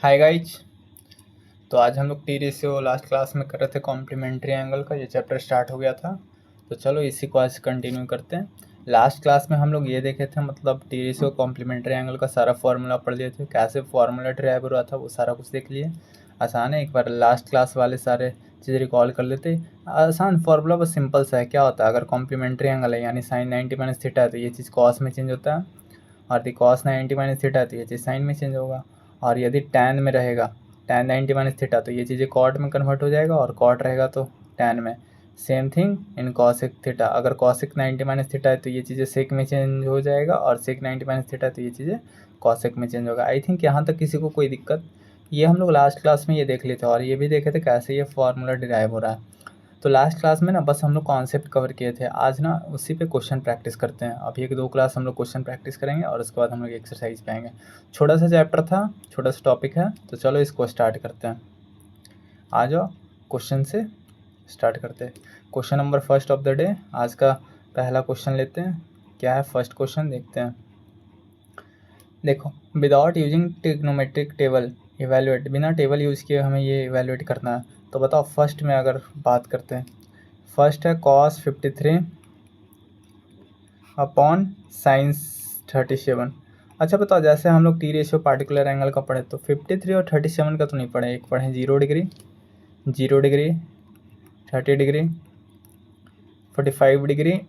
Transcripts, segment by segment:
Hi guys. तो आज हम लोग टी रेशियो लास्ट क्लास में कर रहे थे कॉम्प्लीमेंट्री एंगल का। ये चैप्टर स्टार्ट हो गया था, तो चलो इसी को आज कंटिन्यू करते हैं। लास्ट क्लास में हम लोग ये देखे थे, मतलब टी रेशियो कॉम्प्लीमेंट्री एंगल का सारा फार्मूला पढ़ लिए थे, कैसे फार्मूला ड्राइव हुआ था वो सारा कुछ देख लिए। आसान है, एक बार लास्ट क्लास वाले सारे चीज़ रिकॉल कर लेते। आसान फार्मूला बस सिंपल सा है। क्या होता है, अगर कॉम्प्लीमेंट्री एंगल है यानी साइन 90 माइनस थीटा है तो ये चीज़ कॉस में चेंज होता है, और यदि कॉस 90 माइनस थीटा है तो ये चीज़ साइन में चेंज होगा। और यदि टैन में रहेगा, टैन 90 माइनस थीटा, तो ये चीज़ें कॉट में कन्वर्ट हो जाएगा, और कॉट रहेगा तो टैन में। Same thing in cosec theta, अगर कॉसिक 90 माइनस थीटा है तो ये चीज़ें सेक में चेंज हो जाएगा, और सेक 90 माइनस थीटा है तो ये चीज़ें कॉसिक में चेंज होगा। आई थिंक यहाँ तक किसी को कोई दिक्कत, ये हम लोग लास्ट क्लास में ये देख लेते हैं, और ये भी देखे थे कैसे ये फार्मूला डिराइव हो रहा है। तो लास्ट क्लास में ना बस हम लोग कॉन्सेप्ट कवर किए थे। आज ना उसी पे क्वेश्चन प्रैक्टिस करते हैं। अभी 1-2 क्लास हम लोग क्वेश्चन प्रैक्टिस करेंगे, और उसके बाद हम लोग एक्सरसाइज पे आएंगे। छोटा सा चैप्टर था, छोटा सा टॉपिक है, तो चलो इसको स्टार्ट करते हैं। आ जाओ, क्वेश्चन से स्टार्ट करते हैं। Question number first of the day, आज का पहला क्वेश्चन लेते हैं। क्या है फर्स्ट क्वेश्चन, देखते हैं। देखो, without using trigonometric table evaluate, बिना टेबल यूज़ किए हमें ये इवेल्युएट करना है। तो बताओ, फर्स्ट में अगर बात करते हैं, फर्स्ट है कॉस 53 अपॉन साइंस 37। अच्छा बताओ, जैसे हम लोग टी रेशियो पार्टिकुलर एंगल का पढ़े, तो 53 और 37 का तो नहीं पढ़े। एक पढ़े 0 degree, 0 degree, 30 degree, 45 degree,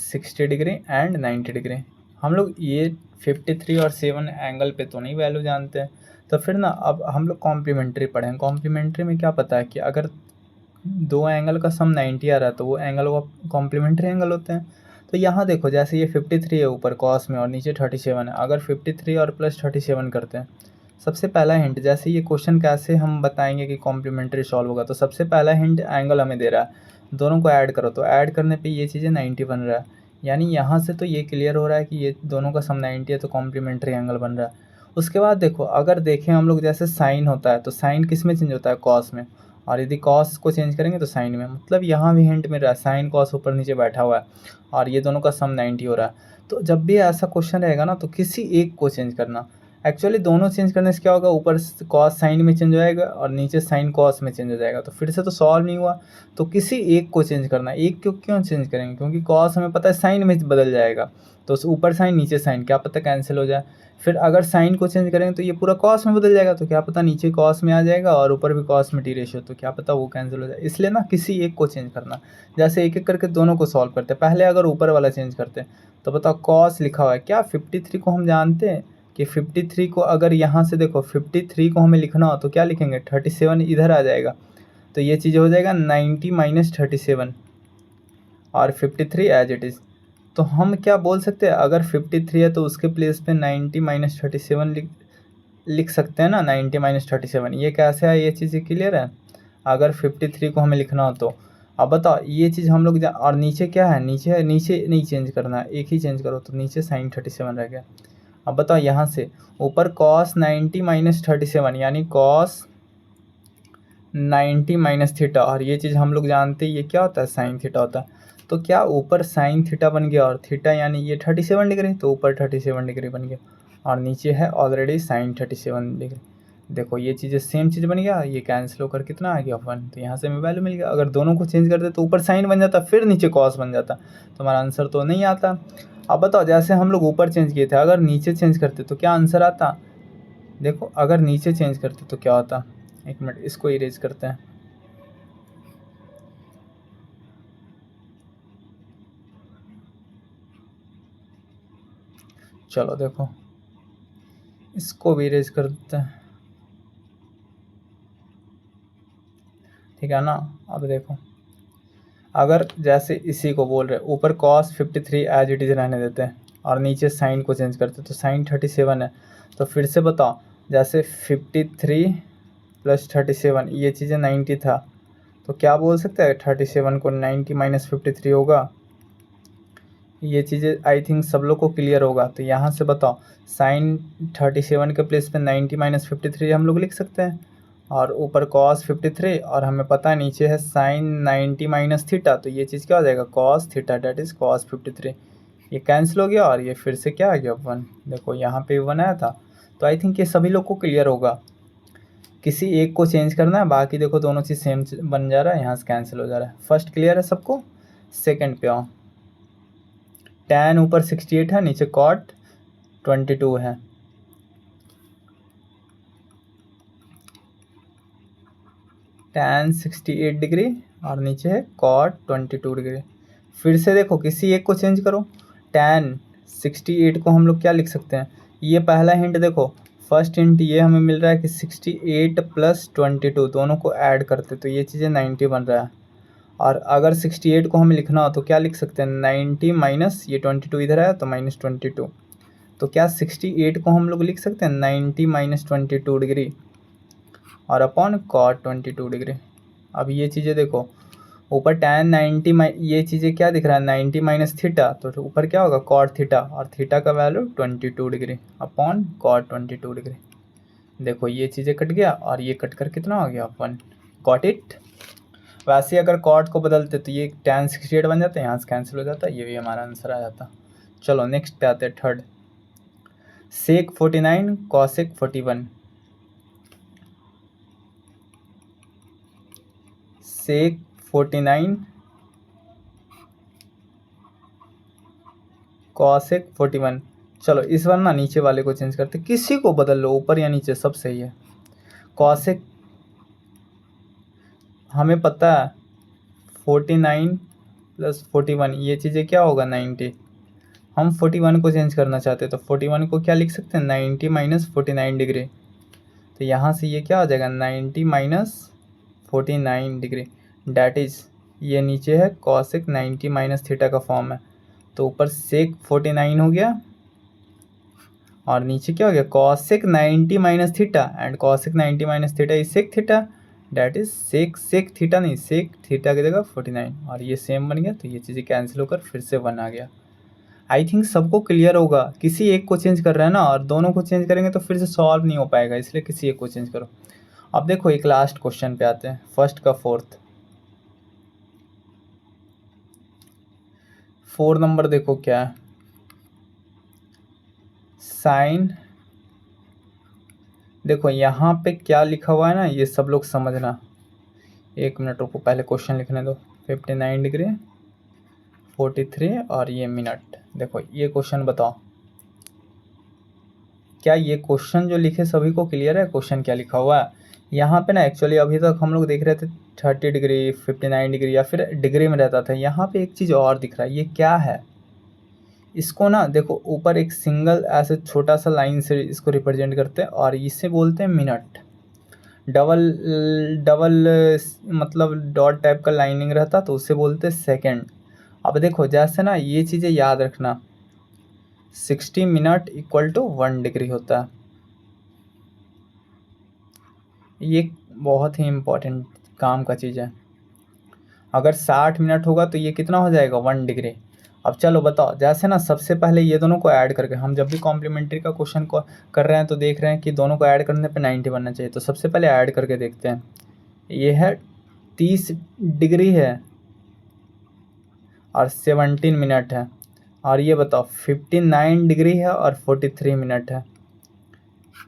60 degree and 90 degree. हम लोग ये 53 और 7 एंगल पे तो नहीं वैल्यू जानते हैं। तो फिर ना अब हम लोग कॉम्प्लीमेंट्री पढ़ें। कॉम्प्लीमेंट्री में क्या पता है कि अगर दो एंगल का सम 90 आ रहा है तो वो एंगल वो कॉम्प्लीमेंट्री एंगल होते हैं। तो यहाँ देखो, जैसे ये 53 है ऊपर कॉस में और नीचे 37 है, अगर 53 और प्लस 37 करते हैं, सबसे पहला हिंट, जैसे ये क्वेश्चन कैसे हम बताएंगे कि कॉम्प्लीमेंट्री सॉल्व होगा, तो सबसे पहला हिंट एंगल हमें दे रहा है। दोनों को ऐड करो, तो ऐड करने पे ये चीज़ें 90 बन रहा है। यानी यहाँ से तो ये क्लियर हो रहा है कि ये दोनों का सम 90 है, तो कॉम्प्लीमेंट्री एंगल बन रहा है। उसके बाद देखो, अगर देखें हम लोग, जैसे साइन होता है तो साइन किस में चेंज होता है, कॉस में, और यदि कॉस को चेंज करेंगे तो साइन में। मतलब यहाँ भी हिंट मिल रहा है, साइन कॉस ऊपर नीचे बैठा हुआ है, और ये दोनों का सम 90 हो रहा है। तो जब भी ऐसा क्वेश्चन रहेगा ना, तो किसी एक को चेंज करना। एक्चुअली दोनों चेंज करने से क्या होगा, ऊपर कॉस साइन में चेंज हो जाएगा और नीचे साइन कॉस में चेंज हो जाएगा, तो फिर से तो सॉल्व नहीं हुआ। तो किसी एक को चेंज करना। एक को क्यों चेंज करेंगे, क्योंकि कॉस हमें पता है साइन में बदल जाएगा, तो ऊपर साइन नीचे साइन, क्या पता कैंसिल हो जाए। फिर अगर साइन को चेंज करेंगे तो ये पूरा कॉस में बदल जाएगा, तो क्या पता नीचे कॉस में आ जाएगा और ऊपर भी कॉस में टी रेशियो, तो क्या पता वो कैंसिल हो जाए। इसलिए ना किसी एक को चेंज करना। जैसे एक एक करके दोनों को सॉल्व करते, पहले अगर ऊपर वाला चेंज करते, तो बताओ कॉस लिखा हुआ है क्या, 53 को हम जानते हैं कि 53 को अगर यहाँ से देखो 53 को हमें लिखना हो तो क्या लिखेंगे, 37 इधर आ जाएगा, तो ये चीज़ हो जाएगा 90 माइनस 37 और 53 एज इट इज़। तो हम क्या बोल सकते हैं, अगर 53 है तो उसके प्लेस पे 90 माइनस 37 लिख सकते हैं ना, 90 माइनस 37। ये कैसे है, ये चीज़ क्लियर है। अगर 53 को हमें लिखना हो तो अब बताओ, ये चीज़ हम लोग और नीचे क्या है, नीचे नीचे नहीं चेंज करना, एक ही चेंज करो, तो नीचे साइन 37 रह गया। अब बताओ, यहाँ से ऊपर कॉस 90 माइनस 37 यानी कॉस 90 माइनस थीटा, और ये चीज़ हम लोग जानते हैं ये क्या होता है, साइन थीटा होता है। तो क्या ऊपर साइन थीटा बन गया, और थीटा यानी ये 37 डिग्री, तो ऊपर 37 डिग्री बन गया, और नीचे है ऑलरेडी साइन 37 डिग्री। देखो ये चीज़ें सेम चीज़ बन गया, ये कैंसिल होकर कितना आ गया 1, तो यहाँ से हमें वैल्यू मिल गया। अगर दोनों को चेंज करते तो ऊपर साइन बन जाता, फिर नीचे कॉस बन जाता, तो हमारा आंसर तो नहीं आता। अब बताओ, जैसे हम लोग ऊपर चेंज किए थे, अगर नीचे चेंज करते तो क्या आंसर आता। देखो अगर नीचे चेंज करते तो क्या होता, एक मिनट इसको इरेज करते हैं। चलो देखो, इसको भी इरेज कर देते हैं, ठीक है ना। अब देखो, अगर जैसे इसी को बोल रहे ऊपर cos 53 एज इट इज़ रहने देते हैं, और नीचे साइन को चेंज करते, तो साइन 37 है। तो फिर से बताओ, जैसे 53 प्लस 37 ये चीज़ें 90 था, तो क्या बोल सकते हैं, 37 को 90 माइनस 53 होगा। ये चीज़ें आई थिंक सब लोग को क्लियर होगा। तो यहाँ से बताओ, साइन 37 के प्लेस पे 90 माइनस 53 हम लोग लिख सकते हैं, और ऊपर कॉस 53, और हमें पता है नीचे है साइन 90 माइनस थीटा, तो ये चीज़ क्या हो जाएगा, cos theta, that is cos 53। ये कैंसिल हो गया, और ये फिर से क्या आ गया 1। देखो यहाँ पे 1 आया था। तो आई थिंक ये सभी लोग को क्लियर होगा। किसी एक को चेंज करना है, बाकी देखो दोनों चीज़ सेम बन जा रहा है, यहाँ से कैंसिल हो जा रहा है। फर्स्ट क्लियर है सबको। सेकंड पे आओ। tan ऊपर 68 है, नीचे cot 22 है। tan 68 डिग्री और नीचे है cot 22 डिग्री। फिर से देखो किसी एक को चेंज करो। tan 68 को हम लोग क्या लिख सकते हैं, ये पहला हिंट देखो, फर्स्ट हिंट ये हमें मिल रहा है कि 68 प्लस 22 दोनों को ऐड करते तो ये चीज़ें 90 बन रहा है। और अगर 68 को हमें लिखना हो तो क्या लिख सकते हैं, 90 माइनस ये 22 इधर है तो माइनस 22। तो क्या 68 को हम लोग लिख सकते हैं 90 माइनस 22 डिग्री और अपॉन cot 22 डिग्री। अब ये चीज़ें देखो, ऊपर tan 90 ये चीज़ें क्या दिख रहा है 90 माइनस थीटा, तो ऊपर क्या होगा cot थीटा, और थीटा का value 22 degree upon cot 22 degree. देखो ये चीज़ें कट गया और ये कट कर कितना हो गया 1। Got it. वैसे अगर cot को बदलते तो ये tan 68 बन जाता है, यहाँ से कैंसिल हो जाता है, ये भी हमारा आंसर आ जाता। चलो नेक्स्ट पे आते हैं third. sec 49 cosec 41। sec 49 cosec 41। चलो इस बार ना नीचे वाले को चेंज करते, किसी को बदल लो, ऊपर या नीचे सब सही है। cosec हमें पता है 49 प्लस 41 ये चीज़ें क्या होगा 90। हम 41 को चेंज करना चाहते हैं तो 41 को क्या लिख सकते हैं 90 माइनस 49 डिग्री। तो यहाँ से ये क्या हो जाएगा 90 माइनस 49 डिग्री, डैट इज़ ये नीचे है cosec 90 माइनस थीटा का फॉर्म है, तो ऊपर sec 49 हो गया और नीचे क्या हो गया cosec 90 minus theta, and cosec 90 minus theta is sec theta, that is sec theta नहीं sec थीटा की जगह 49, और ये सेम बन गया, तो ये चीज़ें कैंसिल होकर फिर से 1 आ गया। आई थिंक सबको क्लियर होगा। किसी एक को चेंज कर रहा है ना, और दोनों को चेंज करेंगे तो फिर से सॉल्व नहीं हो पाएगा, इसलिए किसी एक को चेंज करो। अब देखो एक लास्ट क्वेश्चन पे आते हैं, फर्स्ट का फोर्थ। 4 नंबर देखो क्या है, साइन। देखो यहाँ पे क्या लिखा हुआ है ना, ये सब लोग समझना। एक मिनट रुको, पहले क्वेश्चन लिखने दो। 59 डिग्री 43 और ये मिनट। देखो ये क्वेश्चन बताओ, क्या ये क्वेश्चन जो लिखे सभी को क्लियर है क्वेश्चन क्या लिखा हुआ है? यहाँ पे ना एक्चुअली अभी तक हम लोग देख रहे थे 30 डिग्री 59 डिग्री या फिर डिग्री में रहता था, यहाँ पे एक चीज़ और दिख रहा है, ये क्या है? इसको ना देखो ऊपर एक सिंगल ऐसे छोटा सा लाइन से इसको रिप्रेजेंट करते हैं और इसे बोलते हैं मिनट। डबल डबल मतलब डॉट टाइप का लाइनिंग रहता तो उसे बोलते हैं सेकेंड। अब देखो जैसे ना ये चीज़ें याद रखना, 60 मिनट इक्वल टू 1 डिग्री होता है। ये बहुत ही इम्पोर्टेंट काम का चीज़ है। अगर 60 मिनट होगा तो ये कितना हो जाएगा 1 डिग्री। अब चलो बताओ, जैसे ना सबसे पहले ये दोनों को ऐड करके, हम जब भी कॉम्प्लीमेंट्री का क्वेश्चन को कर रहे हैं तो देख रहे हैं कि दोनों को ऐड करने पे 90 बनना चाहिए, तो सबसे पहले ऐड करके देखते हैं। ये है 30 डिग्री है और 17 मिनट है, और ये बताओ 59 डिग्री है और 43 मिनट है।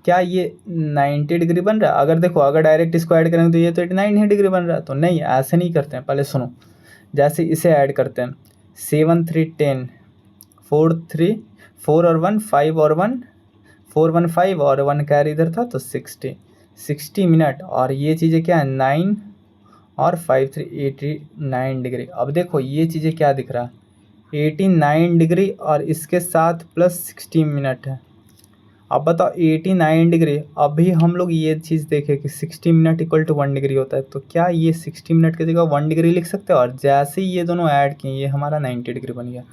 क्या ये 90 डिग्री बन रहा है? अगर देखो अगर डायरेक्ट इसको ऐड करेंगे तो ये तो 89 ही डिग्री बन रहा है, तो नहीं ऐसे नहीं करते हैं, पहले सुनो। जैसे इसे ऐड करते हैं, 7 3 10 4 3 4 और 1 5 और 1 4 1 5 और 1 कैरी इधर था तो 60 मिनट, और ये चीज़ें क्या है 9 और 5 3 89 डिग्री। अब देखो ये चीज़ें क्या दिख रहा है 89 डिग्री और इसके साथ प्लस 60 मिनट है। अब बताओ 89 डिग्री, अभी हम लोग ये चीज़ देखें कि 60 मिनट इक्वल टू 1 डिग्री होता है, तो क्या ये 60 मिनट की जगह 1 डिग्री लिख सकते हैं? और जैसे ही ये दोनों ऐड किए ये हमारा 90 डिग्री बन गया।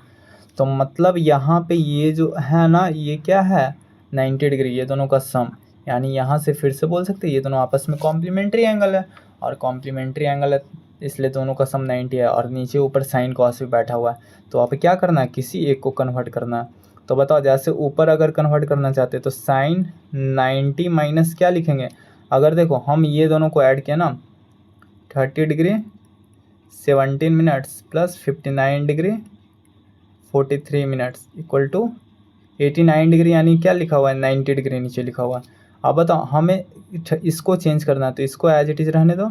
तो मतलब यहाँ पे ये जो है ना, ये क्या है 90 डिग्री, ये दोनों का सम। यानी यहाँ से फिर से बोल सकते हैं ये दोनों आपस में कॉम्प्लीमेंट्री एंगल है, और कॉम्प्लीमेंट्री एंगल है इसलिए दोनों का सम 90 है, और नीचे ऊपर साइन कॉस भी बैठा हुआ है। तो आप क्या करना है, किसी एक को कन्वर्ट करना है। तो बताओ जैसे ऊपर अगर कन्वर्ट करना चाहते हैं तो साइन 90 माइनस क्या लिखेंगे? अगर देखो हम ये दोनों को ऐड किया ना, 30 degree 17 minutes plus 59 degree 43 minutes equal to 89 degree, यानी क्या लिखा हुआ है 90 डिग्री नीचे लिखा हुआ है। अब बताओ हमें इसको चेंज करना है, तो इसको एज इट इज़ रहने दो,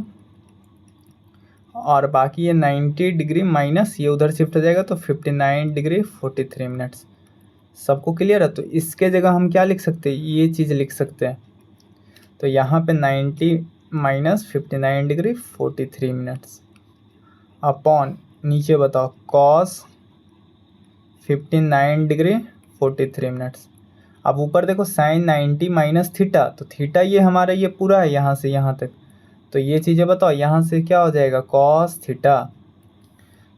और बाकी ये 90 डिग्री माइनस ये उधर शिफ्ट हो जाएगा, तो 59 डिग्री 43 मिनट्स। सबको क्लियर है? तो इसके जगह हम क्या लिख सकते हैं, ये चीज़ लिख सकते हैं। तो यहाँ पे 90 माइनस 59 डिग्री 43 मिनट्स अपॉन नीचे बताओ कॉस 59 डिग्री 43 मिनट्स। अब ऊपर देखो साइन 90 माइनस थीटा, तो थीटा ये हमारा ये पूरा है यहाँ से यहाँ तक, तो ये चीज़ें बताओ यहाँ से क्या हो जाएगा कॉस थीटा,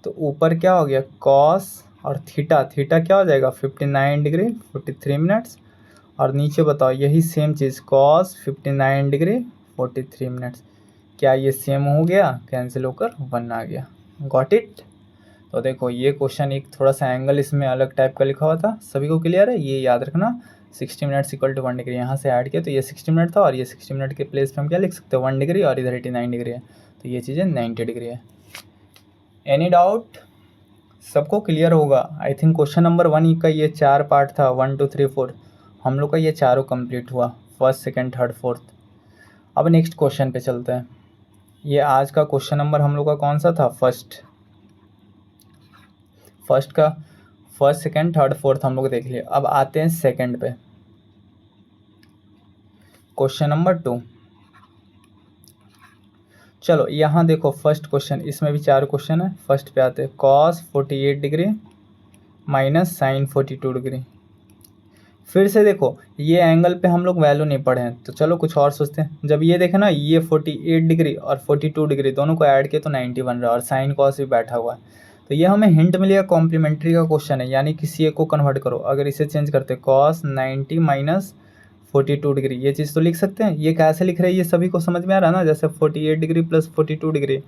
तो ऊपर क्या हो गया कॉस और थीटा, थीटा क्या हो जाएगा 59 डिग्री 43 मिनट्स, और नीचे बताओ यही सेम चीज़ कॉस 59 डिग्री 43 मिनट्स। क्या ये सेम हो गया? कैंसिल होकर 1 आ गया। Got it? तो देखो ये क्वेश्चन एक थोड़ा सा एंगल इसमें अलग टाइप का लिखा हुआ था, सभी को क्लियर है? ये याद रखना 60 मिनट्स इक्वल टू 1 डिग्री, यहाँ से ऐड किया तो ये 60 मिनट था, और ये 60 मिनट के प्लेस पे हम क्या लिख सकते हैं 1 डिग्री, और इधर 89 डिग्री है, तो ये चीज़ें 90 डिग्री है। Any doubt? सबको क्लियर होगा आई थिंक। क्वेश्चन नंबर 1 का ये 4 पार्ट था, 1 2 3 4, हम लोग का ये चारों कंप्लीट हुआ, फर्स्ट सेकंड थर्ड फोर्थ। अब नेक्स्ट क्वेश्चन पे चलते हैं। ये आज का क्वेश्चन नंबर हम लोग का कौन सा था? फर्स्ट का फर्स्ट सेकंड थर्ड फोर्थ हम लोग देख लिए। अब आते हैं सेकंड पे, क्वेश्चन नंबर 2। चलो यहाँ देखो फर्स्ट क्वेश्चन, इसमें भी 4 क्वेश्चन है। फर्स्ट पे आते हैं cos 48 degree minus sine 42 degree. फिर से देखो ये एंगल पे हम लोग वैल्यू नहीं पढ़े हैं, तो चलो कुछ और सोचते हैं। जब ये देखे ना ये 48 डिग्री और 42 डिग्री दोनों को ऐड किए तो 90 बन रहा है, और साइन कॉस भी बैठा हुआ है, तो ये हमें हिंट मिलेगा कॉम्प्लीमेंट्री का क्वेश्चन है, यानी किसी एक को कन्वर्ट करो। अगर इसे चेंज करते कॉस 90 माइनस 42 डिग्री, ये चीज़ तो लिख सकते हैं। ये कैसे लिख रहे हैं ये सभी को समझ में आ रहा है ना? जैसे 48 डिग्री प्लस 42 डिग्री,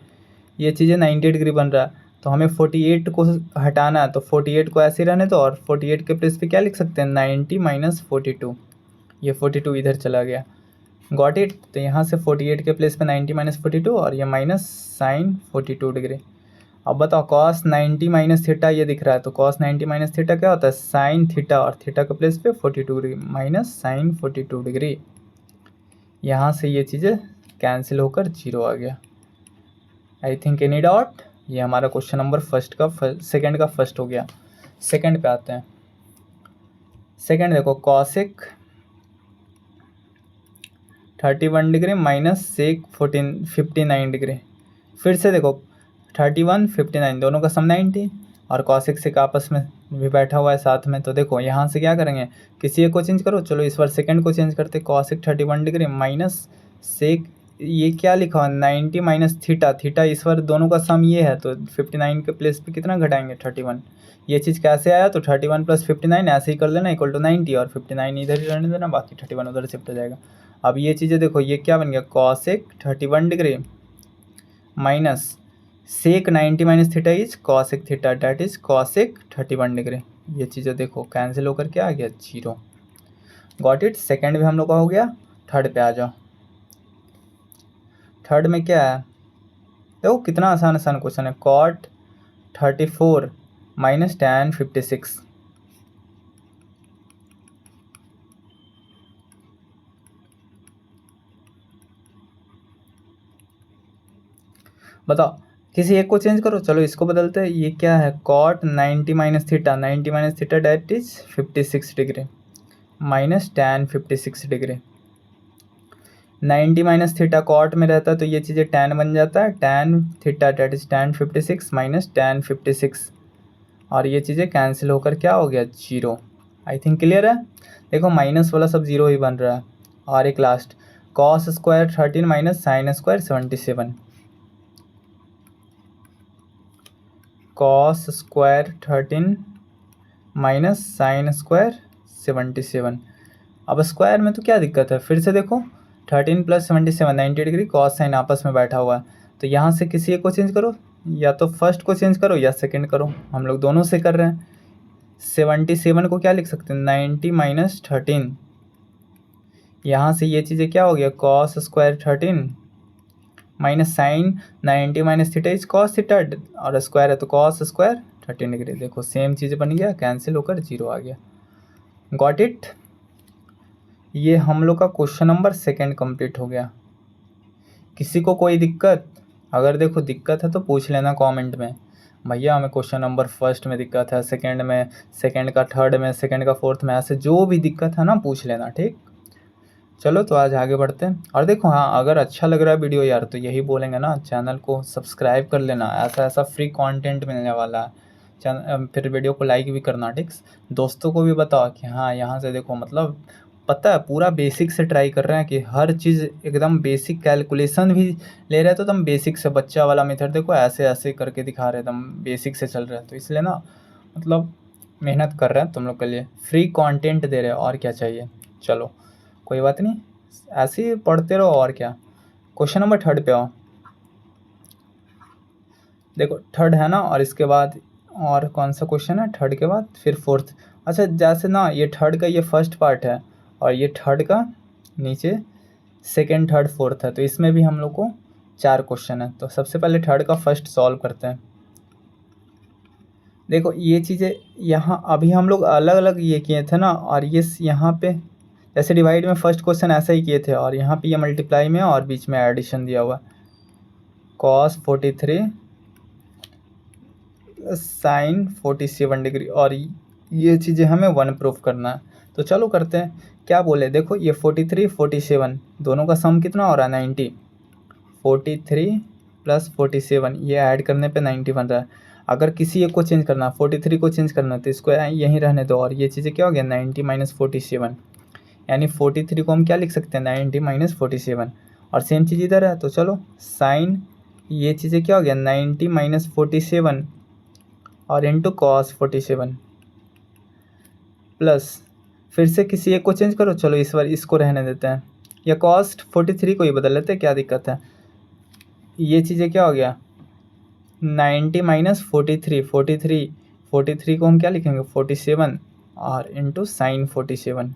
ये चीज़ें 90 डिग्री बन रहा है, तो हमें 48 को हटाना है, तो 48 को ऐसे ही रहने दो, और 48 के प्लेस पे क्या लिख सकते हैं 90 माइनस 42, ये 42 इधर चला गया। Got it? तो यहाँ से 48 के प्लेस पे 90 माइनस 42, और ये माइनस साइन 42 डिग्री। अब बताओ कॉस 90 माइनस थीटा ये दिख रहा है, तो कॉस 90 माइनस थीटा क्या होता है साइन थीटा, और थीटा के प्लेस पे 42 डिग्री माइनस साइन 42 डिग्री। यहाँ से ये चीज़ें कैंसिल होकर 0 आ गया। I think any doubt? ये हमारा क्वेश्चन नंबर सेकंड का फर्स्ट हो गया। सेकंड पे आते हैं। सेकंड देखो cosec 31 degree minus sec 59 degree. फिर से देखो 31 59 दोनों का सम 90, और कॉसेक सेक आपस में भी बैठा हुआ है साथ में, तो देखो यहाँ से क्या करेंगे किसी एक को चेंज करो। चलो इस बार सेकंड को चेंज करते, कॉसेक 31 डिग्री माइनस सेक, ये क्या लिखा हुआ 90 माइनस थीटा, थीटा इस बार दोनों का सम ये है, तो 59 के प्लेस पे कितना घटाएंगे 31। ये चीज़ कैसे आया? तो 31 प्लस 59 ऐसे ही कर लेना इक्वल टू 90, और 59 इधर ही रहने देना, बाकी 31 उधर शिफ्ट हो जाएगा। अब ये चीज़ें देखो ये क्या बन गया cosec 31 degree minus sec 90 minus theta is cosec theta, that is cosec 31 degree. ये चीज़ें देखो कैंसिल होकर क्या आ गया 0। Got it? सेकेंड भी हम लोग का हो गया। थर्ड पे आ जाओ। थर्ड में क्या है देखो कितना आसान आसान क्वेश्चन है। Cot 34 minus tan 56। बताओ किसी एक को चेंज करो। चलो इसको बदलते हैं। ये क्या है cot 90 minus theta, 90 minus theta that is 56 degree minus tan 56 degree. 90 minus theta cot में रहता है तो ये चीज़ें tan बन जाता है, tan theta that is tan 56 minus tan 56, और ये चीज़ें कैंसिल होकर क्या हो गया 0। आई थिंक क्लियर है? देखो माइनस वाला सब 0 ही बन रहा है। और एक last cos square 13 minus sine square 77, cos square 13 minus sine square 77। अब स्क्वायर में तो क्या दिक्कत है? फिर से देखो 13 प्लस 77 90 डिग्री, कॉस साइन आपस में बैठा हुआ है, तो यहाँ से किसी एक को चेंज करो, या तो फर्स्ट को चेंज करो या सेकंड करो। हम लोग दोनों से कर रहे हैं। 77 को क्या लिख सकते हैं 90 माइनस 13, यहाँ से ये चीज़ें क्या हो गया cos square 13 minus sine 90 minus theta is cos theta, और स्क्वायर है तो कॉस स्क्वायर 13 डिग्री। देखो सेम चीज़ बन गया, कैंसिल होकर 0 आ गया। Got it? ये हम लोग का क्वेश्चन नंबर 2 कंप्लीट हो गया। किसी को कोई दिक्कत? अगर देखो दिक्कत है तो पूछ लेना कमेंट में, भैया हमें क्वेश्चन नंबर 1 में दिक्कत है, सेकंड में, सेकंड का 3rd में, सेकंड का 4th में, ऐसे जो भी दिक्कत है ना पूछ लेना, ठीक। चलो तो आज आगे बढ़ते हैं। और देखो हाँ, अगर अच्छा लग रहा है वीडियो यार तो यही बोलेंगे ना, चैनल को सब्सक्राइब कर लेना, ऐसा ऐसा फ्री कंटेंट मिलने वाला है। फिर वीडियो को लाइक भी करना, ठीक। दोस्तों को भी बताओ कि हाँ यहाँ से देखो, मतलब पता है पूरा बेसिक से ट्राई कर रहे हैं कि हर चीज़ एकदम बेसिक, कैलकुलेशन भी ले रहे हैं तो एकदम बेसिक से, बच्चा वाला मेथड देखो ऐसे ऐसे करके दिखा रहे हैं, एकदम बेसिक से चल रहा है। तो इसलिए ना मतलब मेहनत कर रहे हैं तुम लोग के लिए, फ्री कंटेंट दे रहे हैं, और क्या चाहिए। चलो कोई बात नहीं, ऐसे ही पढ़ते रहो, और क्या। क्वेश्चन नंबर 3rd पे आओ। देखो 3rd है ना, और इसके बाद और कौन सा क्वेश्चन है 3rd के बाद, फिर 4th। अच्छा जैसे ना ये 3rd का ये फर्स्ट पार्ट है, और ये 3rd का नीचे 2nd 3rd 4th है, तो इसमें भी हम लोग को 4 क्वेश्चन है। तो सबसे पहले 3rd का फर्स्ट सॉल्व करते हैं। देखो ये चीज़ें यहाँ अभी हम लोग अलग अलग ये किए थे ना, और ये यहाँ पे जैसे डिवाइड में फर्स्ट क्वेश्चन ऐसा ही किए थे, और यहाँ पे ये मल्टीप्लाई में और बीच में एडिशन दिया हुआ cos 43 sin 47 डिग्री, और ये चीज़ें हमें 1 प्रूफ करना है। तो चलो करते हैं। क्या बोले, देखो ये 43 47 दोनों का सम कितना हो रहा है 90, 43 + 47 ये ऐड करने पे 90 बन रहा है। अगर किसी एक को चेंज करना, 43 को चेंज करना, तो इसको यहीं रहने दो, और ये चीज़ें क्या हो गया 90 - 47, यानी 43 को हम क्या लिख सकते हैं 90 - 47, और सेम चीज़ इधर है। तो चलो साइन ये चीज़ें क्या हो गया 90 - 47 और इंटू कॉस 47 प्लस, फिर से किसी एक को चेंज करो, चलो इस बार इसको रहने देते हैं, या कॉस 43 को ही बदल लेते हैं, क्या दिक्कत है। ये चीज़ें क्या हो गया 90 - 43, 43 को हम क्या लिखेंगे 47 और इंटू साइन 47।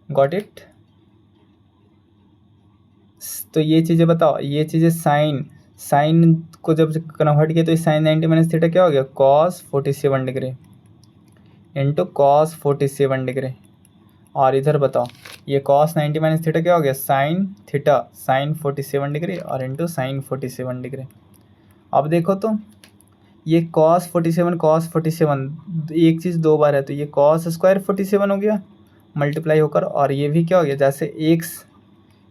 Got it. तो ये चीज़ें बताओ, ये चीज़ें साइन को जब कन्वर्ट किया तो साइन 90 - थीटा क्या हो गया cos 47 degree into cos 47 degree, और इधर बताओ ये कॉस 90 - थीटा क्या हो गया साइन थीटा साइन 47 डिग्री और इंटू साइन 47 डिग्री। अब देखो तो ये कॉस 47 एक चीज़ 2 बार है, तो ये कॉस स्क्वायर 47 हो गया मल्टीप्लाई होकर, और ये भी क्या हो गया जैसे एक्स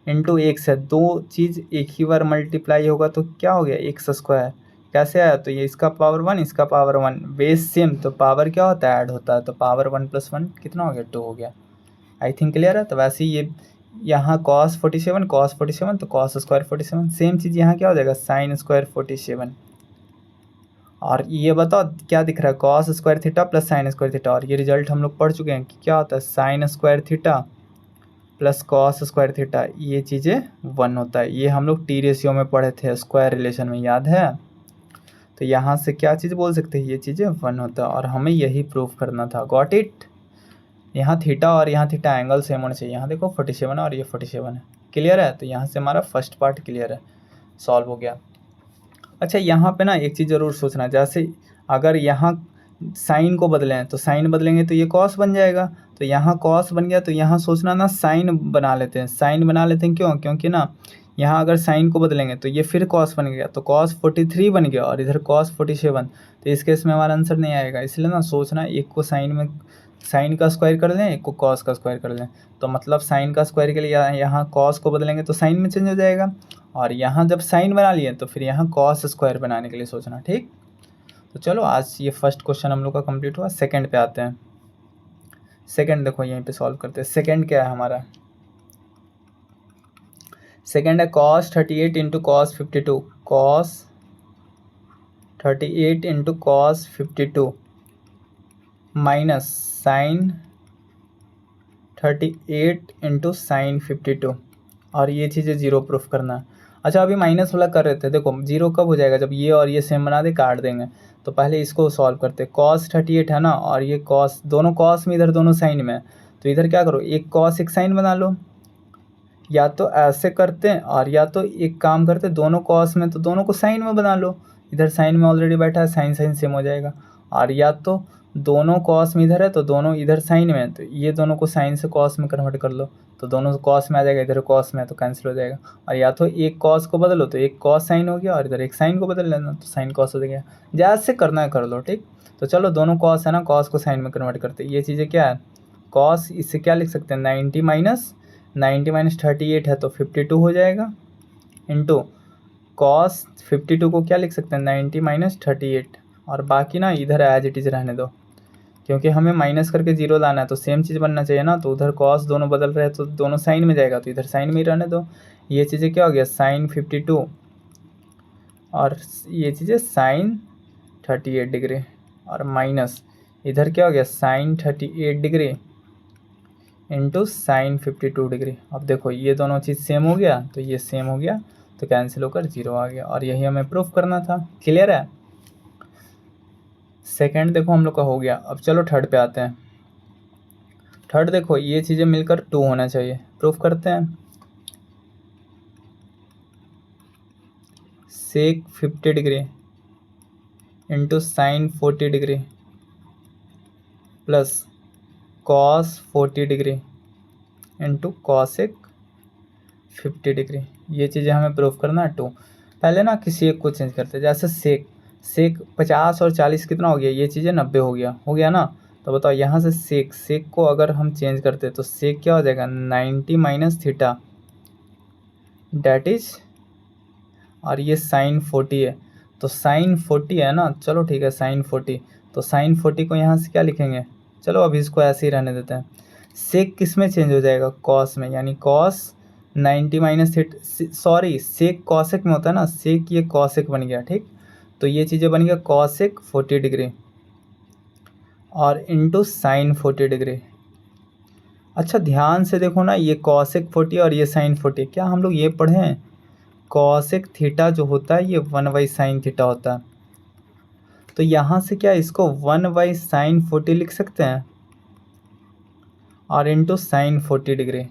इंटू एक्स है, दो चीज़ एक ही बार मल्टीप्लाई होगा तो क्या हो गया एक्स स्क्वायर। कैसे आया, तो ये इसका पावर 1 इसका पावर 1 बेस सेम, तो पावर क्या होता है ऐड होता है, तो पावर 1 + 1 कितना हो गया 2 हो गया। आई थिंक क्लियर है। तो वैसे ही ये यहाँ cos 47 तो cos स्क्वायर 47, सेम चीज़ यहाँ क्या हो जाएगा साइन स्क्वायर 47। और ये बताओ क्या दिख रहा है cos square theta plus sine square theta, और ये रिजल्ट हम लोग पढ़ चुके हैं कि क्या होता है sine square theta plus cos square theta, ये चीज़ें 1 होता है। ये हम लोग टी रेशियो में पढ़े थे स्क्वायर रिलेशन में, याद है। तो यहाँ से क्या चीज़ बोल सकते हैं ये चीज़ें 1 होता है, और हमें यही प्रूफ करना था। Got it. यहाँ थीटा और यहाँ थीटा एंगल सेम होना चाहिए। यहाँ देखो 47 और ये 47 है, क्लियर है। तो यहाँ से हमारा फर्स्ट पार्ट क्लियर है, सॉल्व हो गया। अच्छा यहाँ पे ना एक चीज़ ज़रूर सोचना, जैसे अगर यहाँ साइन को बदलें तो साइन बदलेंगे तो ये कॉस बन जाएगा, तो यहाँ कॉस बन गया, तो यहाँ सोचना ना साइन बना लेते हैं, साइन बना लेते हैं क्यों, क्योंकि ना यहाँ अगर साइन को बदलेंगे तो ये फिर कॉस बन गया, तो कॉस 43 बन गया और इधर कॉस 47, तो इस केस में हमारा आंसर नहीं आएगा। इसलिए ना सोचना एक को साइन का स्क्वायर कर लें, एक को कॉस का स्क्वायर कर लें, तो मतलब साइन का स्क्वायर के लिए यहाँ कॉस को बदलेंगे तो साइन में चेंज हो जाएगा, और यहाँ जब साइन बना लिए तो फिर यहाँ कॉस स्क्वायर बनाने के लिए सोचना, ठीक। तो चलो आज ये फर्स्ट क्वेश्चन हम लोग का कंप्लीट हुआ। सेकंड पे आते हैं। सेकंड देखो यहीं पे सॉल्व करते हैं। सेकंड क्या है हमारा, सेकंड है cos 38 into cos 52, cos 38 into cos 52 minus sine 38 into sine 52, और ये चीज़ें जीरो प्रूफ करना है। अच्छा अभी माइनस वाला कर रहे थे, देखो जीरो कब हो जाएगा जब ये और ये सेम बना दे काट देंगे। तो पहले इसको सॉल्व करते हैं। cos 38 है ना, और ये cos, दोनों cos में इधर दोनों साइन में, तो इधर क्या करो एक cos एक साइन बना लो, या तो ऐसे करते हैं, और या तो एक काम करते हैं दोनों cos में तो दोनों को साइन में बना लो, इधर साइन में ऑलरेडी बैठा है, साइन साइन सेम हो जाएगा, और या तो दोनों कॉस में इधर है तो दोनों इधर साइन में है, तो ये दोनों को साइन से कॉस में कन्वर्ट कर लो, तो दोनों कॉस में आ जाएगा, इधर कॉस में है तो कैंसिल हो जाएगा। और या तो एक कॉस को बदलो तो एक कॉस साइन हो गया, और इधर एक साइन को बदल लेना तो साइन कॉस हो गया। जैसे करना है कर लो, ठीक। तो चलो दोनों कॉस है ना, कॉस को साइन में कन्वर्ट करते हैं। ये चीज़ें क्या है, कॉस इससे क्या लिख सकते हैं, 90 माइनस 38 है तो 52 हो जाएगा, इंटू कॉस 52 को क्या लिख सकते हैं, 90 माइनस 38, और बाकी ना इधर एज इट इज़ रहने दो, क्योंकि हमें माइनस करके जीरो लाना है तो सेम चीज़ बनना चाहिए ना। तो उधर कॉस दोनों बदल रहे हैं तो दोनों साइन में जाएगा, तो इधर साइन में ही रहने दो। ये चीज़ें क्या हो गया, साइन 52, और ये चीज़ें साइन 38 डिग्री, और माइनस इधर क्या हो गया, sine 38 degree into sine 52 degree. अब देखो ये दोनों चीज़ सेम हो गया तो ये सेम हो गया, तो कैंसिल होकर जीरो आ गया, और यही हमें प्रूफ करना था। क्लियर है। सेकंड देखो हम लोग का हो गया। अब चलो थर्ड पे आते हैं। थर्ड देखो ये चीज़ें मिलकर 2 होना चाहिए, प्रूफ करते हैं। सेक 50 degree into sign 40 degree plus cos 40 degree into cosec 50 degree, ये चीज़ें हमें प्रूफ करना है 2। पहले ना किसी एक को चेंज करते हैं, जैसे सेक सेक 50 और 40 कितना हो गया, ये चीज़ें 90 हो गया ना। तो बताओ यहाँ से सेक सेक को अगर हम चेंज करते तो सेक क्या हो जाएगा, 90 माइनस थीटा डैट इज, और ये साइन 40 है तो साइन 40 है ना, चलो ठीक है साइन 40, तो साइन 40 को यहाँ से क्या लिखेंगे, चलो अभी इसको ऐसे ही रहने देते हैं। सेक किस में चेंज हो जाएगा, कॉस में, यानी cos 90 minus theta, sorry sec cosec में होता है ना, सेक ये कॉसेक बन गया, ठीक। तो ये चीज़ें बन गया कॉसेक 40 डिग्री और इंटू साइन 40 डिग्री। अच्छा ध्यान से देखो ना, ये कॉसेक 40 और ये साइन 40, क्या हम लोग ये पढ़े हैं, कॉसेक थीटा जो होता है ये 1/sin थीटा होता है। तो यहाँ से क्या इसको 1/sin 40 लिख सकते हैं और इंटू साइन 40 डिग्री।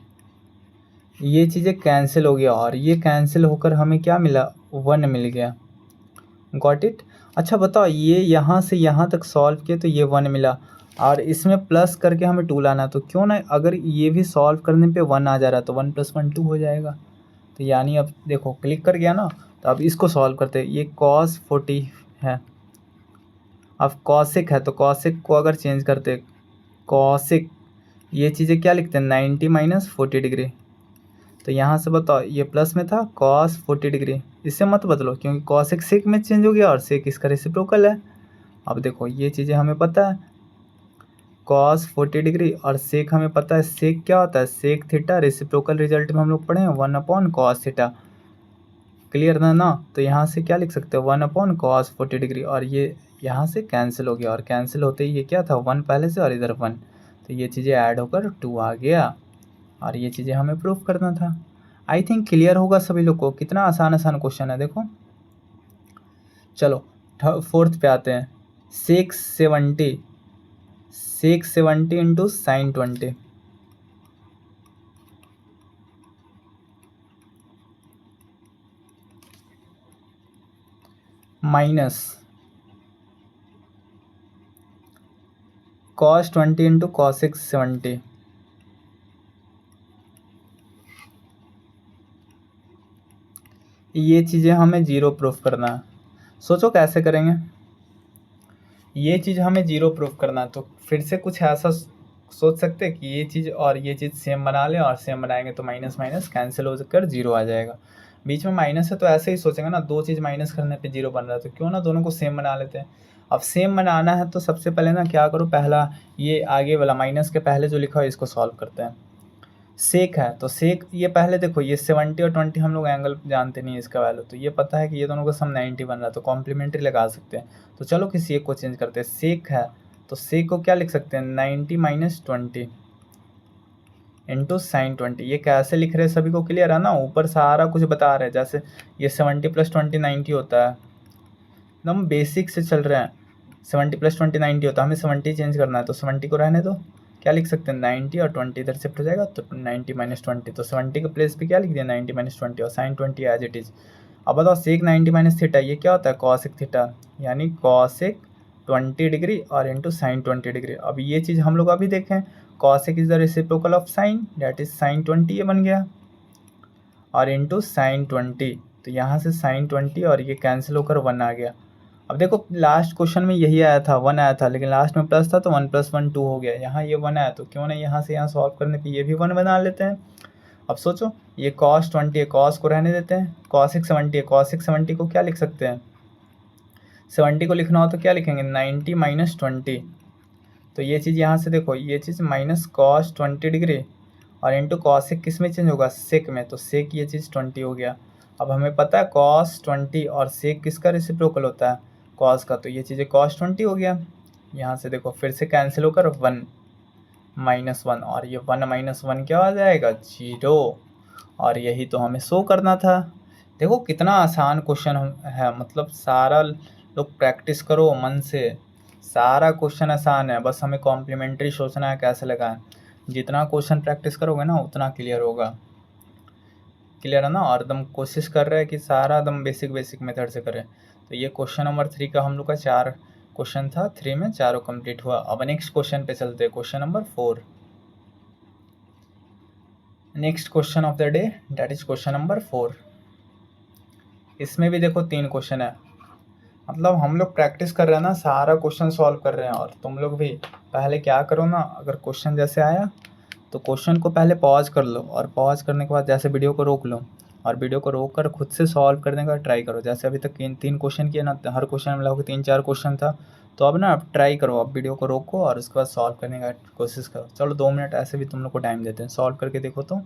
ये चीज़ें कैंसिल हो गया और ये कैंसिल होकर हमें क्या मिला, 1 मिल गया। Got it. अच्छा बताओ ये यहाँ से यहाँ तक सॉल्व किए तो ये 1 मिला, और इसमें प्लस करके हमें 2 लाना, तो क्यों ना अगर ये भी सॉल्व करने पे 1 आ जा रहा है तो 1 + 1 2 हो जाएगा। तो यानी अब देखो क्लिक कर गया ना, तो अब इसको सॉल्व करते हैं। ये cos 40 है, अब कॉसिक है तो कॉसिक को अगर चेंज करते कॉसिक, ये चीज़ें क्या लिखते हैं 90 माइनस 40 डिग्री। तो यहाँ से बताओ ये प्लस में था cos 40 डिग्री, इससे मत बदलो क्योंकि कॉसिक सेक में चेंज हो गया और सेक इसका रेसिप्रोकल है। अब देखो ये चीज़ें हमें पता है cos 40 डिग्री और सेक हमें पता है, सेक क्या होता है, सेक थीटा, रेसिप्रोकल रिजल्ट में हम लोग पढ़े हैं 1/cos थीटा। क्लियर ना। तो यहाँ से क्या लिख सकते हैं 1/cos 40 डिग्री, और ये यहाँ से कैंसिल हो गया, और कैंसिल होते ही ये क्या था 1 पहले से और इधर 1, तो ये चीज़ें ऐड होकर 2 आ गया, और ये चीज़ें हमें प्रूफ करना था। आई थिंक क्लियर होगा सभी लोग को, कितना आसान आसान क्वेश्चन है देखो। चलो फोर्थ पे आते हैं। सेक 70 into sine 20, minus cos 20 into cosec 70। ये चीज़ें हमें जीरो प्रूफ करना है। सोचो कैसे करेंगे, ये चीज़ हमें जीरो प्रूफ करना है, तो फिर से कुछ ऐसा सोच सकते हैं कि ये चीज़ और ये चीज़ सेम बना लें, और सेम बनाएंगे तो माइनस माइनस कैंसिल हो कर जीरो आ जाएगा। बीच में माइनस है तो ऐसे ही सोचेंगे ना, दो चीज़ माइनस करने पे जीरो बन रहा है तो क्यों ना दोनों को सेम बना लेते हैं। अब सेम बनाना है तो सबसे पहले ना क्या करो, पहला ये आगे वाला माइनस के पहले जो लिखा है इसको सॉल्व करते हैं। सेक है तो सेक ये पहले देखो, ये 70 और 20 हम लोग एंगल जानते नहीं है इसका वैल्यू, तो ये पता है कि ये दोनों का सम 90 बन रहा है, तो कॉम्प्लीमेंट्री लगा सकते हैं। तो चलो किसी एक को चेंज करते हैं। सेक है तो सेक को क्या लिख सकते हैं 90 माइनस 20 इंटू साइन 20। ये कैसे लिख रहे हैं सभी को क्लियर है ना, ऊपर सारा कुछ बता रहे हैं। जैसे ये 70 + 20 90 होता है, एकदम बेसिक से चल रहे हैं। 70 + 20 90 होता है, हमें 70 चेंज करना है तो 70 को रहने दो, क्या लिख सकते हैं 90 और 20 इधर शिफ्ट हो जाएगा तो 90 माइनस 20, तो 70 के प्लेस पे क्या लिख दिया 90 माइनस 20 और साइन 20 एज इट इज़। अब बताओ सेक 90 माइनस थीटा ये क्या होता है कॉसेक थीटा, यानी कॉसेक 20 डिग्री और इंटू साइन 20 डिग्री। अब ये चीज़ हम लोग अभी देखें, cosec is the reciprocal of sine, that is sine 20 ये बन गया, और इंटू साइन 20, तो यहाँ से साइन 20 और ये कैंसिल होकर 1 आ गया। अब देखो लास्ट क्वेश्चन में यही आया था, 1 आया था, लेकिन लास्ट में प्लस था तो 1 + 1 2 हो गया। यहाँ ये 1 आया तो क्यों नहीं यहाँ से यहाँ सॉल्व करने पे ये भी 1 बना लेते हैं। अब सोचो, ये cos 20 है, cos को रहने देते हैं, cosec 70 है, cosec 70 को क्या लिख सकते हैं, 70 को लिखना हो तो क्या लिखेंगे, 90 - 20। तो ये चीज़ यहाँ से देखो, ये चीज़ माइनस cos 20 डिग्री और इंटू कॉसेक किस में चेंज होगा, सेक में, तो सेक ये चीज़ 20 हो गया। अब हमें पता है cos 20 और सेक किसका रेसिप्रोकल होता है, cos का, तो ये चीज़ें cos 20 हो गया। यहाँ से देखो फिर से कैंसिल होकर 1 - 1, और ये 1 - 1 क्या आ जाएगा, 0। और यही तो हमें शो करना था। देखो कितना आसान क्वेश्चन है, मतलब सारा लोग प्रैक्टिस करो मन से, सारा क्वेश्चन आसान है, बस हमें कॉम्प्लीमेंट्री सोचना है कैसे लगाएं। जितना क्वेश्चन प्रैक्टिस करोगे ना उतना क्लियर होगा, क्लियर है ना। और एकदम कोशिश कर रहे हैं कि सारा एकदम बेसिक मेथड से करें। तो ये क्वेश्चन नंबर 3 का हम लोग का 4 क्वेश्चन था, 3 में 4 कंप्लीट हुआ। अब नेक्स्ट क्वेश्चन पे चलते हैं, question number 4। Next question of the day, that is question number 4। इसमें भी देखो 3 क्वेश्चन है, मतलब हम लोग प्रैक्टिस कर रहे हैं ना, सारा क्वेश्चन सॉल्व कर रहे हैं। और तुम लोग भी पहले क्या करो ना, अगर क्वेश्चन जैसे आया तो क्वेश्चन को पहले पॉज कर लो, और पॉज करने के बाद जैसे वीडियो को रोक लो, और वीडियो को रोक कर खुद से सॉल्व करने का ट्राई करो। जैसे अभी तक 3 क्वेश्चन किए ना, हर क्वेश्चन में लगभग 3-4 क्वेश्चन था, तो अब ना ट्राई करो, अब वीडियो को रोको और उसके बाद सॉल्व करने का कोशिश करो। चलो 2 मिनट ऐसे भी तुम लोग को टाइम देते हैं, सॉल्व करके देखो तो।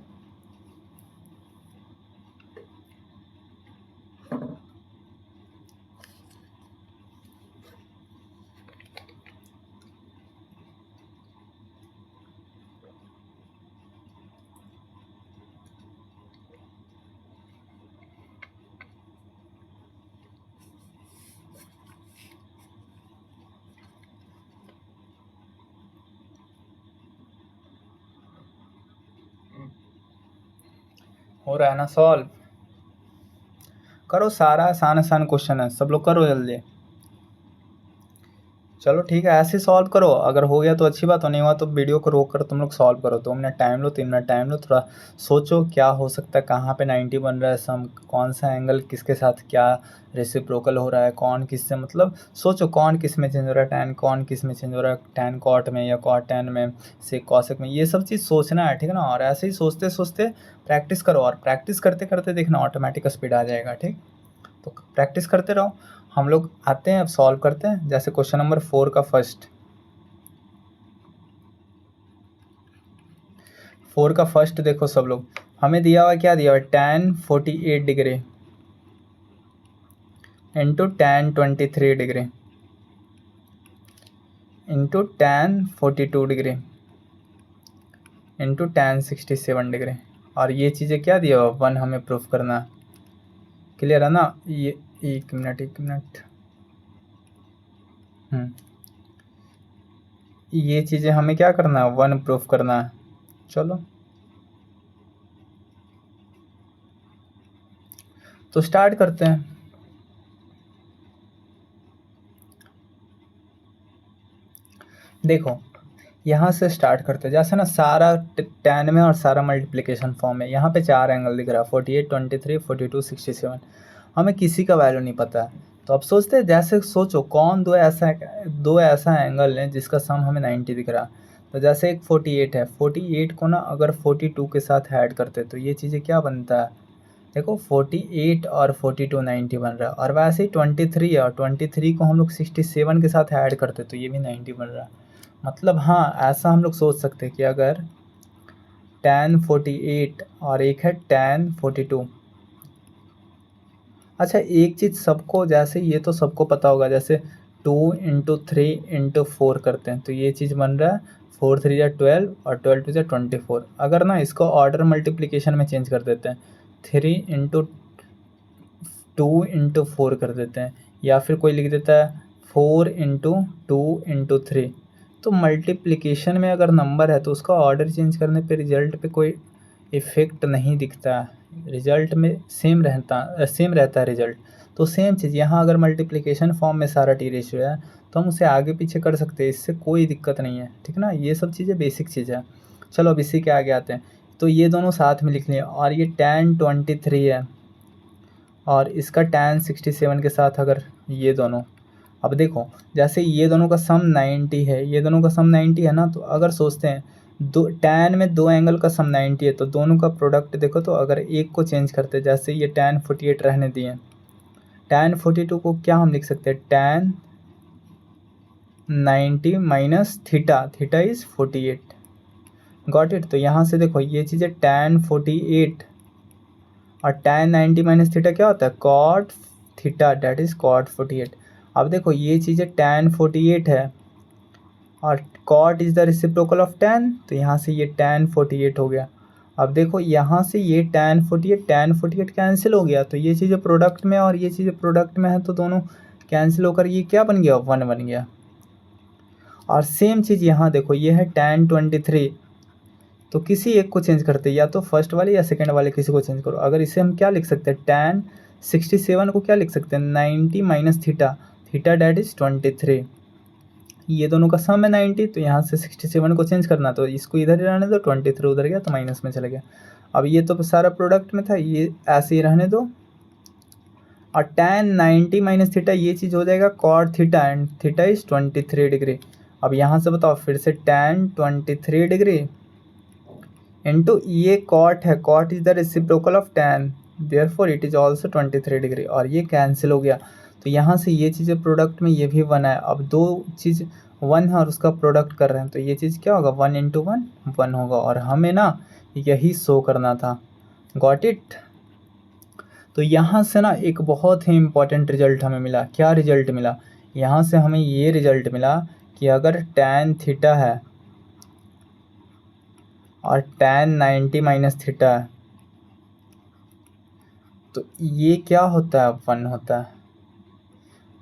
हो रहा है ना सॉल्व, करो, सारा आसान क्वेश्चन है, सब लोग करो जल्दी। चलो ठीक है, ऐसे सॉल्व करो, अगर हो गया तो अच्छी बात, हो नहीं हुआ तो वीडियो को रोक कर तुम लोग सॉल्व करो। 2 मिनट टाइम लो, 3 मिनट टाइम लो, थोड़ा सोचो क्या हो सकता है, कहाँ पे 90 बन रहा है सम, कौन सा एंगल किसके साथ क्या रेसिप्रोकल हो रहा है, कौन किस से, मतलब सोचो कौन किस में चेंज हो रहा है, टैन कौन किस में चेंज हो रहा है, टैन कॉट में या कॉट टैन में, से कॉसेक में, ये सब चीज़ सोचना है, ठीक है ना। और ऐसे ही सोचते सोचते प्रैक्टिस करो, और प्रैक्टिस करते करते देखना ऑटोमेटिक स्पीड आ जाएगा, ठीक। तो प्रैक्टिस करते रहो, हम लोग आते हैं अब सॉल्व करते हैं। जैसे क्वेश्चन नंबर 4 का फर्स्ट देखो सब लोग, हमें दिया हुआ क्या दिया हुआ है, tan 48 degree into tan 23 degree into tan 42 degree into tan 67 degree. और ये चीज़ें क्या दिया हुआ, 1 हमें प्रूफ करना है, क्लियर है ना। ये एक मिनट ये चीज़ें हमें क्या करना है, 1 प्रूफ करना है। चलो तो स्टार्ट करते हैं। देखो यहाँ से स्टार्ट करते हैं, जैसे ना सारा टैन में और सारा मल्टीप्लिकेशन फॉर्म है। यहाँ पे 4 एंगल दिख रहा है, 48, 23, 42, 67। हमें किसी का वैल्यू नहीं पता है, तो अब सोचते हैं, जैसे सोचो कौन दो ऐसा एंगल है जिसका सम हमें 90 दिख रहा है। तो जैसे एक 48 है, 48 को ना अगर 42 के साथ ऐड करते तो ये चीज़ें क्या बनता है, देखो 48 और 42 90 बन रहा है। और वैसे ही 23 है, और 23 को हम लोग 67 के साथ ऐड करते तो ये भी 90 बन रहा है। मतलब हाँ, ऐसा हम लोग सोच सकते हैं कि अगर tan 48 और एक है tan 42। अच्छा एक चीज़ सबको, जैसे ये तो सबको पता होगा, जैसे 2 × 3 × 4 करते हैं तो ये चीज़ बन रहा है 4 3 या 12 और 12 2 या 24। अगर ना इसको ऑर्डर मल्टीप्लिकेशन में चेंज कर देते हैं, 3 × 2 × 4 कर देते हैं, या फिर कोई लिख देता है 4 × 2 × 3। तो मल्टीप्लिकेशन में अगर नंबर है तो उसका ऑर्डर चेंज करने पे रिजल्ट पे कोई इफ़ेक्ट नहीं दिखता, रिजल्ट में सेम रहता है रिजल्ट। तो सेम चीज़ यहाँ अगर मल्टीप्लिकेशन फॉर्म में सारा टी रेशियो है तो हम उसे आगे पीछे कर सकते हैं, इससे कोई दिक्कत नहीं है, ठीक ना। ये सब चीज़ें बेसिक चीज़ है। चलो अब इसी के आगे आते हैं। तो ये दोनों साथ में लिख लिए, और ये tan 23 है और इसका tan 67 के साथ अगर ये दोनों, अब देखो जैसे ये दोनों का सम 90 है, ये दोनों का सम 90 है ना, तो अगर सोचते हैं दो tan में दो एंगल का सम 90 है, तो दोनों का प्रोडक्ट देखो, तो अगर एक को चेंज करते, जैसे ये tan 48 रहने दिए, tan 42 को क्या हम लिख सकते हैं, tan 90 minus theta, theta is 48, got it. तो यहाँ से देखो ये चीज़ है tan 48 और tan 90 माइनस थीटा क्या होता है, cot theta, that is cot 48। अब देखो ये चीज़ है tan 48 है और cot is the reciprocal of tan, तो यहाँ से ये tan 48 हो गया। अब देखो यहाँ से ये tan 48 कैंसिल हो गया, तो ये चीज़ें प्रोडक्ट में और ये चीज़ें प्रोडक्ट में है, तो दोनों कैंसिल होकर ये क्या बन गया, 1 बन गया। और सेम चीज़ यहाँ देखो, ये है tan 23, तो किसी एक को चेंज करते, या तो फर्स्ट वाले या सेकंड वाले किसी को चेंज करो। अगर इसे हम क्या लिख सकते हैं, tan 67 को क्या लिख सकते हैं, 90 minus theta, theta that is 23, ये दोनों का सम है 90, तो यहाँ से 67 को चेंज करना, तो इसको इधर ही रहने दो, 23 उधर गया तो माइनस में चला गया। अब ये तो सारा प्रोडक्ट में था, ये ऐसे ही रहने दो, और tan 90 माइनस थीटा ये चीज़ हो जाएगा cot theta, and theta is 23 degree. अब यहाँ से बताओ फिर से tan 23 डिग्री इंटू ये cot है, cot is the reciprocal of tan, therefore it is also 23 degree, और ये कैंसिल हो गया। तो यहाँ से ये चीज़ें प्रोडक्ट में ये भी 1 है, अब दो चीज़ 1 है और उसका प्रोडक्ट कर रहे हैं, तो ये चीज़ क्या होगा, 1 इंटू 1 होगा, और हमें ना यही शो करना था, गॉट इट। तो यहाँ से ना एक बहुत ही इम्पॉर्टेंट रिजल्ट हमें मिला। क्या रिजल्ट मिला, यहाँ से हमें ये रिजल्ट मिला कि अगर tan थीटा है और tan 90 माइनस थीटा है, तो ये क्या होता है, 1 होता है।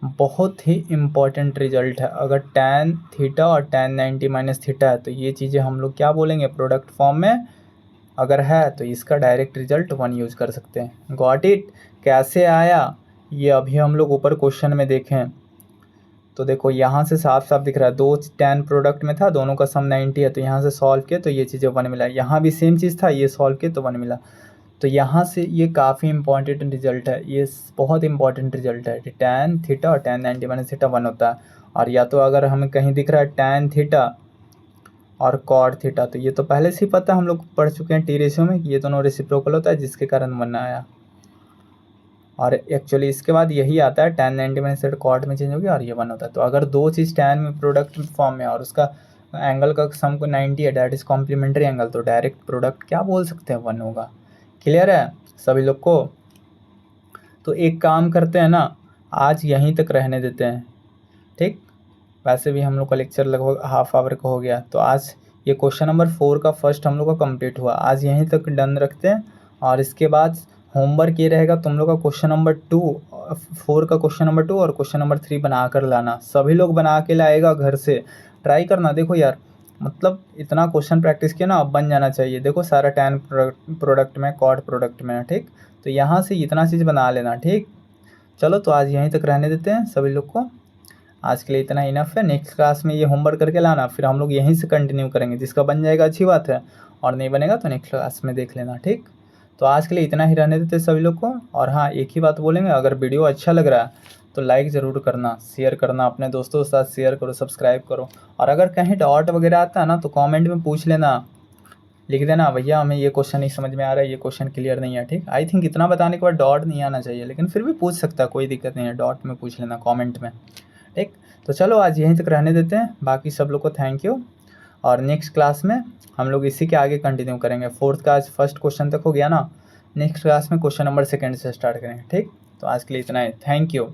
बहुत ही इम्पॉर्टेंट रिजल्ट है। अगर tan थीटा और tan 90 माइनस थीटा है, तो ये चीज़ें हम लोग क्या बोलेंगे, प्रोडक्ट फॉर्म में अगर है तो इसका डायरेक्ट रिजल्ट 1 यूज़ कर सकते हैं, गॉट इट। कैसे आया ये अभी हम लोग ऊपर क्वेश्चन में देखें, तो देखो यहाँ से साफ साफ दिख रहा है, दो tan प्रोडक्ट में था, दोनों का सम 90 है, तो यहाँ से सॉल्व किया तो ये चीज़ें 1 मिला, यहाँ भी सेम चीज़ था, ये सॉल्व किया तो 1 मिला। तो यहाँ से ये काफ़ी इंपॉर्टेंट रिजल्ट है, ये बहुत इंपॉर्टेंट रिजल्ट है, tan थीटा और tan 90 माइनस थीटा 1 होता है। और या तो अगर हमें कहीं दिख रहा है tan थीटा और cot थीटा, तो ये तो पहले से ही पता, हम लोग पढ़ चुके हैं टी रेशियो में, ये दोनों रेसिप्रोकल होता है, जिसके कारण 1 आया। और एक्चुअली इसके बाद यही आता है, tan 90 माइनस थीटा cot में चेंज हो गया और ये 1 होता है। तो अगर दो चीज़ tan में प्रोडक्ट फॉर्म में और उसका एंगल का सम को 90 है, डैट इज़ कॉम्प्लीमेंट्री एंगल, तो डायरेक्ट प्रोडक्ट क्या बोल सकते हैं, 1 होगा। क्लियर है सभी लोग को। तो एक काम करते हैं ना, आज यहीं तक रहने देते हैं, ठीक। वैसे भी हम लोग का लेक्चर लगभग हाफ आवर का हो गया, तो आज ये क्वेश्चन नंबर 4 का फर्स्ट हम लोग का कंप्लीट हुआ, आज यहीं तक डन रखते हैं। और इसके बाद होमवर्क ये रहेगा तुम लोग का क्वेश्चन नंबर 2, 4 का क्वेश्चन नंबर 2 और क्वेश्चन नंबर 3 बना कर लाना। सभी लोग बना के लाएगा, घर से ट्राई करना। देखो यार, मतलब इतना क्वेश्चन प्रैक्टिस किया ना, अब बन जाना चाहिए। देखो सारा tan प्रोडक्ट में, cot प्रोडक्ट में है, ठीक। तो यहाँ से इतना चीज़ बना लेना, ठीक। चलो तो आज यहीं तक रहने देते हैं सभी लोग को, आज के लिए इतना इनफ है। नेक्स्ट क्लास में ये होमवर्क करके लाना, फिर हम लोग यहीं से कंटिन्यू करेंगे। जिसका बन जाएगा अच्छी बात है, और नहीं बनेगा तो नेक्स्ट क्लास में देख लेना, ठीक। तो आज के लिए इतना ही रहने देते सभी लोग को। और हाँ, एक ही बात बोलेंगे, अगर वीडियो अच्छा लग रहा है तो लाइक ज़रूर करना, शेयर करना, अपने दोस्तों के साथ शेयर करो, सब्सक्राइब करो। और अगर कहीं डाउट वगैरह आता है ना, तो कमेंट में पूछ लेना, लिख देना भैया हमें ये क्वेश्चन नहीं समझ में आ रहा है, ये क्वेश्चन क्लियर नहीं है, ठीक। आई थिंक इतना बताने के बाद डॉट नहीं आना चाहिए, लेकिन फिर भी पूछ सकता है, कोई दिक्कत नहीं है, डॉट में पूछ लेना कमेंट में, ठीक। तो चलो आज यहीं तक रहने देते हैं, बाकी सब लोग को थैंक यू। और नेक्स्ट क्लास में हम लोग इसी के आगे कंटिन्यू करेंगे। 4th का आज फर्स्ट क्वेश्चन तक हो गया ना, नेक्स्ट क्लास में क्वेश्चन नंबर 2 से स्टार्ट करेंगे, ठीक। तो आज के लिए इतना है, थैंक यू।